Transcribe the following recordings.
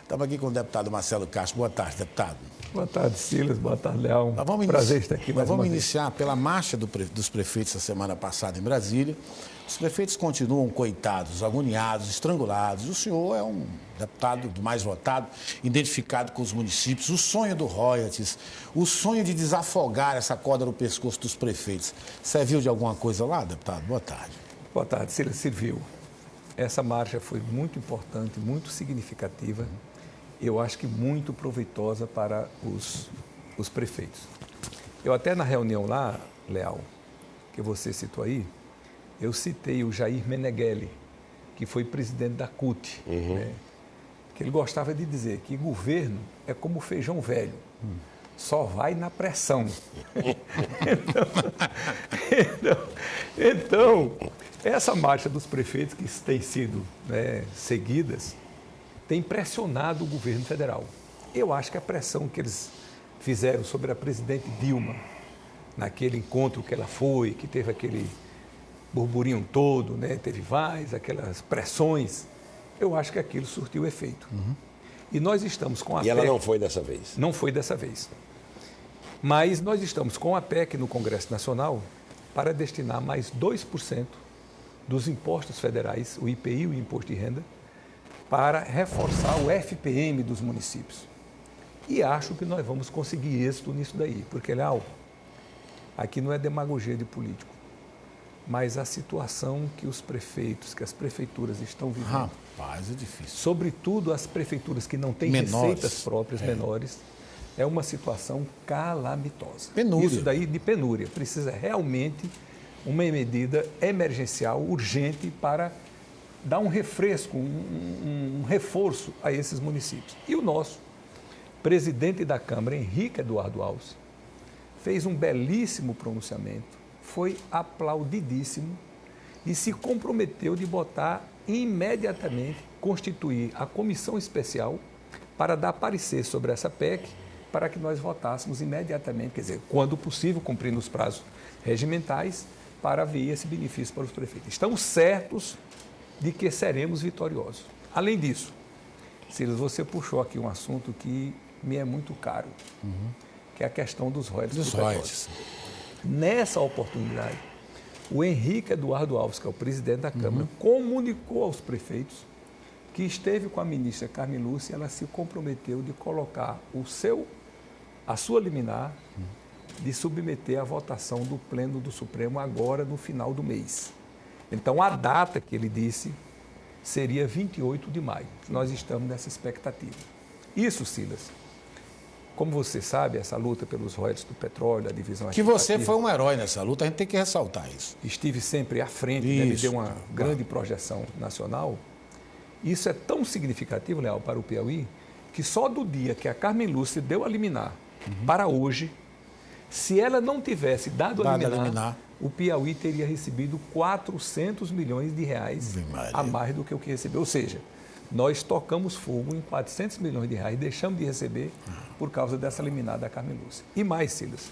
Estava aqui com o deputado Marcelo Castro. Boa tarde, deputado. Boa tarde, Silas. Boa tarde, Leão. Prazer estar aqui mais uma vez. Vamos iniciar pela marcha dos prefeitos a semana passada em Brasília. Os prefeitos continuam coitados, agoniados, estrangulados. O senhor é um deputado do mais votado, identificado com os municípios. O sonho do royalties, o sonho de desafogar essa corda no pescoço dos prefeitos. Serviu de alguma coisa lá, deputado? Boa tarde. Boa tarde, Silas. Serviu. Essa marcha foi muito importante, muito significativa. Eu acho que muito proveitosa para os prefeitos. Eu até na reunião lá, Leal, que você citou aí, eu citei o Jair Meneghelli, que foi presidente da CUT, né? Que ele gostava de dizer que governo é como feijão velho, só vai na pressão. Então, essa marcha dos prefeitos que tem sido, né, seguidas, tem pressionado o governo federal. Eu acho que a pressão que eles fizeram sobre a presidente Dilma, naquele encontro que ela foi, que teve aquele burburinho todo, né? Teve aquelas pressões, eu acho que aquilo surtiu efeito. E nós estamos com a PEC... E ela não foi dessa vez? Não foi dessa vez. Mas nós estamos com a PEC no Congresso Nacional para destinar mais 2% dos impostos federais, o IPI e o Imposto de Renda, para reforçar o FPM dos municípios. E acho que nós vamos conseguir êxito nisso daí, porque, Leal, aqui não é demagogia de político, mas a situação que os prefeitos, que as prefeituras estão vivendo. Rapaz, é difícil. Sobretudo as prefeituras que não têm receitas próprias, menores, é uma situação calamitosa. Penúria. Isso daí de penúria. Precisa realmente uma medida emergencial, urgente, para dar um refresco, um reforço a esses municípios. E o nosso presidente da Câmara, Henrique Eduardo Alves, fez um belíssimo pronunciamento, foi aplaudidíssimo e se comprometeu de botar imediatamente, constituir a comissão especial para dar parecer sobre essa PEC, para que nós votássemos imediatamente, quer dizer, quando possível, cumprindo os prazos regimentais, para haver esse benefício para os prefeitos. Estamos certos de que seremos vitoriosos. Além disso, Silas, você puxou aqui um assunto que me é muito caro, que é a questão dos royalties. Nessa oportunidade, o Henrique Eduardo Alves, que é o presidente da Câmara, comunicou aos prefeitos que esteve com a ministra Carmen Lúcia e ela se comprometeu de colocar a sua liminar de submeter à votação do Pleno do Supremo agora no final do mês. Então, a data que ele disse seria 28 de maio. Nós estamos nessa expectativa. Isso, Silas, como você sabe, essa luta pelos royalties do petróleo, a divisão... Que você foi um herói nessa luta, a gente tem que ressaltar isso. Estive sempre à frente, né, me deu uma grande projeção nacional. Isso é tão significativo, Leal, para o Piauí, que só do dia que a Carmen Lúcia deu a liminar para hoje, se ela não tivesse dado a liminar, o Piauí teria recebido 400 milhões de reais a mais do que o que recebeu. Ou seja, nós tocamos fogo em 400 milhões de reais, deixamos de receber por causa dessa liminar da Carmen Lúcia. E mais, Silas,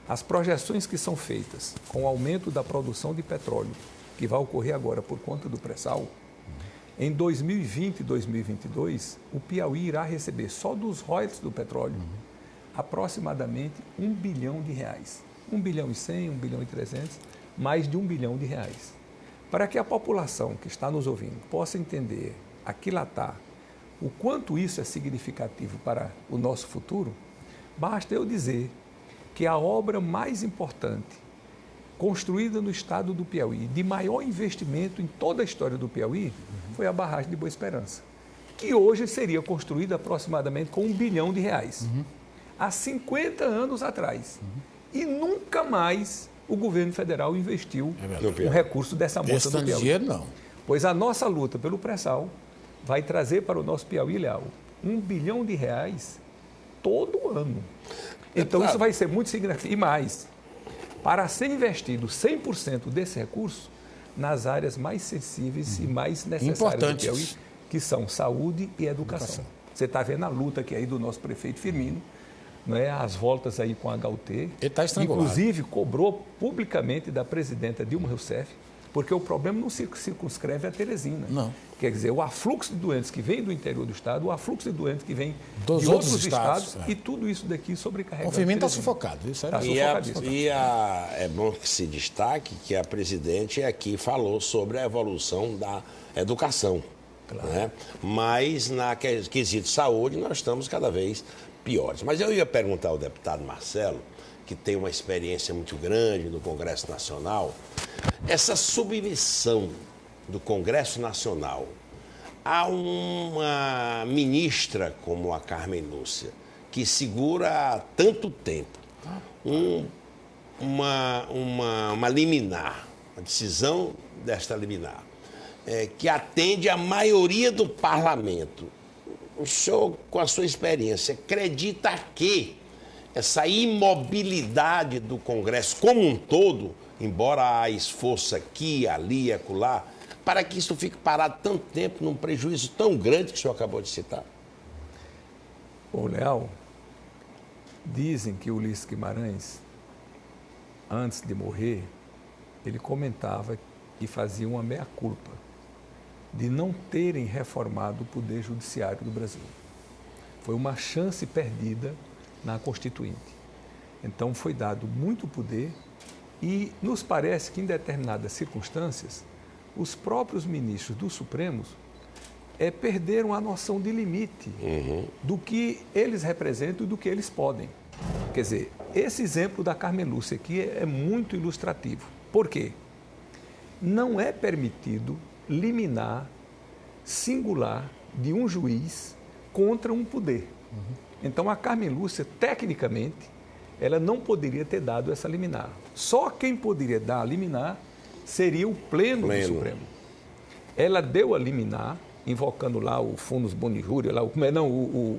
as projeções que são feitas com o aumento da produção de petróleo, que vai ocorrer agora por conta do pré-sal, em 2020 e 2022, o Piauí irá receber só dos royalties do petróleo aproximadamente 1 bilhão de reais. 1 bilhão e 100, 1 bilhão e 300, mais de 1 bilhão de reais. Para que a população que está nos ouvindo possa entender, aquilatar, o quanto isso é significativo para o nosso futuro, basta eu dizer que a obra mais importante, construída no estado do Piauí, de maior investimento em toda a história do Piauí, foi a barragem de Boa Esperança, que hoje seria construída aproximadamente com 1 bilhão de reais. Há 50 anos atrás. E nunca mais o governo federal investiu um recurso dessa monta do Piauí. Dinheiro, não. Pois a nossa luta pelo pré-sal vai trazer para o nosso Piauí, Leal, 1 bilhão de reais todo ano. Então isso vai ser muito significativo. E mais, para ser investido 100% desse recurso nas áreas mais sensíveis e mais necessárias do Piauí, que são saúde e educação. Você está vendo a luta que é aí do nosso prefeito Firmino, não é? As voltas aí com a HUT. Ele está estrangulado. Inclusive, cobrou publicamente da presidenta Dilma Rousseff Porque o problema não se circunscreve a Teresina. Não. Quer dizer, o afluxo de doentes que vem do interior do estado, o afluxo de doentes que vem dos de outros estados, é. E tudo isso daqui sobrecarregado. O Firmino está sufocado. Isso é bom que se destaque que a presidente aqui falou sobre a evolução da educação. Claro. Né? Mas na quesito saúde nós estamos cada vez piores. Mas eu ia perguntar ao deputado Marcelo, que tem uma experiência muito grande no Congresso Nacional, essa submissão do Congresso Nacional a uma ministra como a Carmen Lúcia, que segura há tanto tempo uma liminar, a decisão desta liminar, que atende a maioria do parlamento. O senhor, com a sua experiência, acredita que essa imobilidade do Congresso como um todo, embora há esforço aqui, ali, acolá, para que isso fique parado tanto tempo, num prejuízo tão grande que o senhor acabou de citar? Ô, Leal, dizem que o Ulisses Guimarães, antes de morrer, ele comentava e fazia uma meia-culpa de não terem reformado o Poder Judiciário do Brasil. Foi uma chance perdida na Constituinte. Então foi dado muito poder e nos parece que em determinadas circunstâncias os próprios ministros do Supremo perderam a noção de limite do que eles representam e do que eles podem. Quer dizer, esse exemplo da Carmen Lúcia aqui é muito ilustrativo. Por quê? Não é permitido liminar singular de um juiz contra um poder. Então, a Carmen Lúcia, tecnicamente, ela não poderia ter dado essa liminar. Só quem poderia dar a liminar seria o Pleno do Supremo. Ela deu a liminar, invocando lá o Funus Boni Júria, lá, o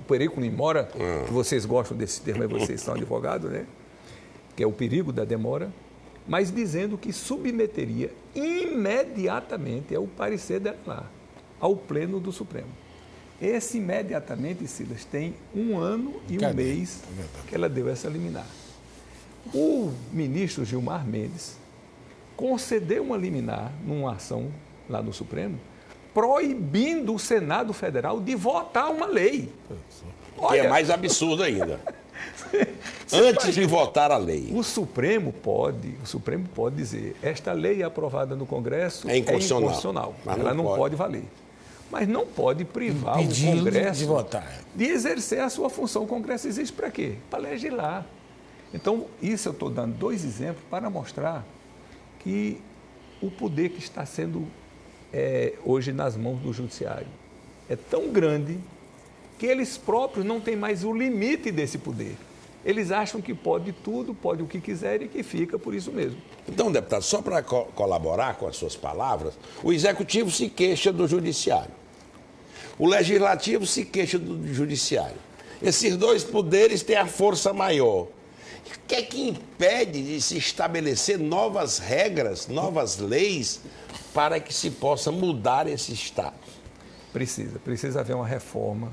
perigo in mora, que vocês gostam desse termo, vocês são advogados, né? Que é o perigo da demora, mas dizendo que submeteria imediatamente ao parecer dela lá, ao Pleno do Supremo. Esse imediatamente, Silas, tem 1 ano e um mês que ela deu essa liminar. O ministro Gilmar Mendes concedeu uma liminar numa ação lá no Supremo, proibindo o Senado Federal de votar uma lei. Olha, que é mais absurdo ainda. Antes de votar a lei. O Supremo pode dizer, esta lei aprovada no Congresso é inconstitucional. Ela não pode valer. Mas não pode privar o Congresso de votar. De exercer a sua função. O Congresso existe para quê? Para legislar. Então, isso eu estou dando 2 exemplos para mostrar que o poder que está sendo hoje nas mãos do Judiciário é tão grande que eles próprios não têm mais o limite desse poder. Eles acham que pode tudo, pode o que quiser e que fica por isso mesmo. Então, deputado, só para colaborar com as suas palavras, o Executivo se queixa do Judiciário. O Legislativo se queixa do Judiciário. Esses 2 poderes têm a força maior. O que é que impede de se estabelecer novas regras, novas leis, para que se possa mudar esse Estado? Precisa haver uma reforma.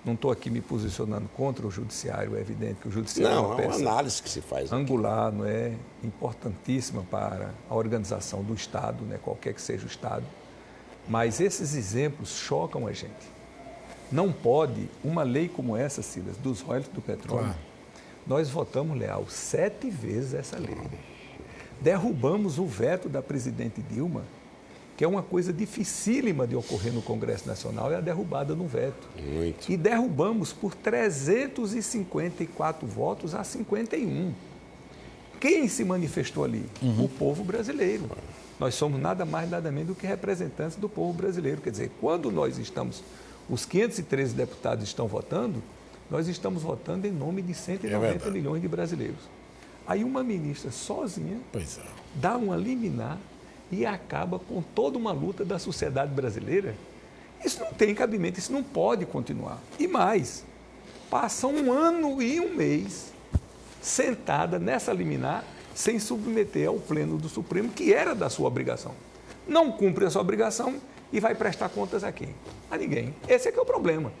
Não estou aqui me posicionando contra o Judiciário, é evidente que o Judiciário é uma peça análise que se faz aqui. Angular, não é? Importantíssima para a organização do Estado, né? Qualquer que seja o Estado. Mas esses exemplos chocam a gente. Não pode, uma lei como essa, Silas, dos royalties do petróleo, claro. Nós votamos, Leal, 7 vezes essa lei. Derrubamos o veto da presidente Dilma, que é uma coisa dificílima de ocorrer no Congresso Nacional, é a derrubada no veto. Muito. E derrubamos por 354 votos a 51. Quem se manifestou ali? O povo brasileiro. Nós somos nada mais, nada menos do que representantes do povo brasileiro. Quer dizer, quando nós estamos, os 513 deputados estão votando, nós estamos votando em nome de 190 milhões de brasileiros. Aí uma ministra sozinha dá uma liminar e acaba com toda uma luta da sociedade brasileira. Isso não tem cabimento, isso não pode continuar. E mais, passa 1 ano e 1 mês sentada nessa liminar sem submeter ao Pleno do Supremo, que era da sua obrigação. Não cumpre a sua obrigação e vai prestar contas a quem? A ninguém. Esse é que é o problema.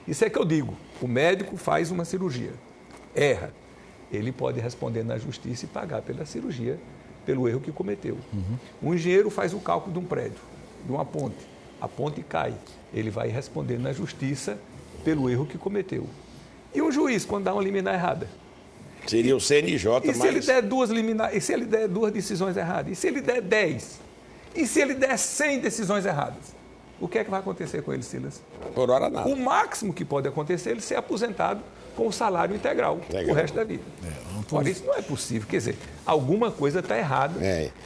Isso é que eu digo. O médico faz uma cirurgia, erra. Ele pode responder na justiça e pagar pela cirurgia pelo erro que cometeu. Um engenheiro faz o cálculo de um prédio, de uma ponte. A ponte cai. Ele vai responder na justiça pelo erro que cometeu. E um juiz, quando dá uma liminar errada? Seria o CNJ, e se ele der e se ele der 2 decisões erradas? E se ele der 10? E se ele der 100 decisões erradas? O que é que vai acontecer com ele, Silas? Por hora nada. O máximo que pode acontecer é ele ser aposentado com o salário integral o resto da vida. Ora, isso não é possível. Quer dizer, alguma coisa está errada.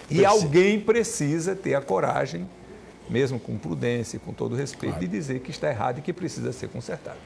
E alguém precisa ter a coragem, mesmo com prudência e com todo respeito, de dizer que está errado e que precisa ser consertado.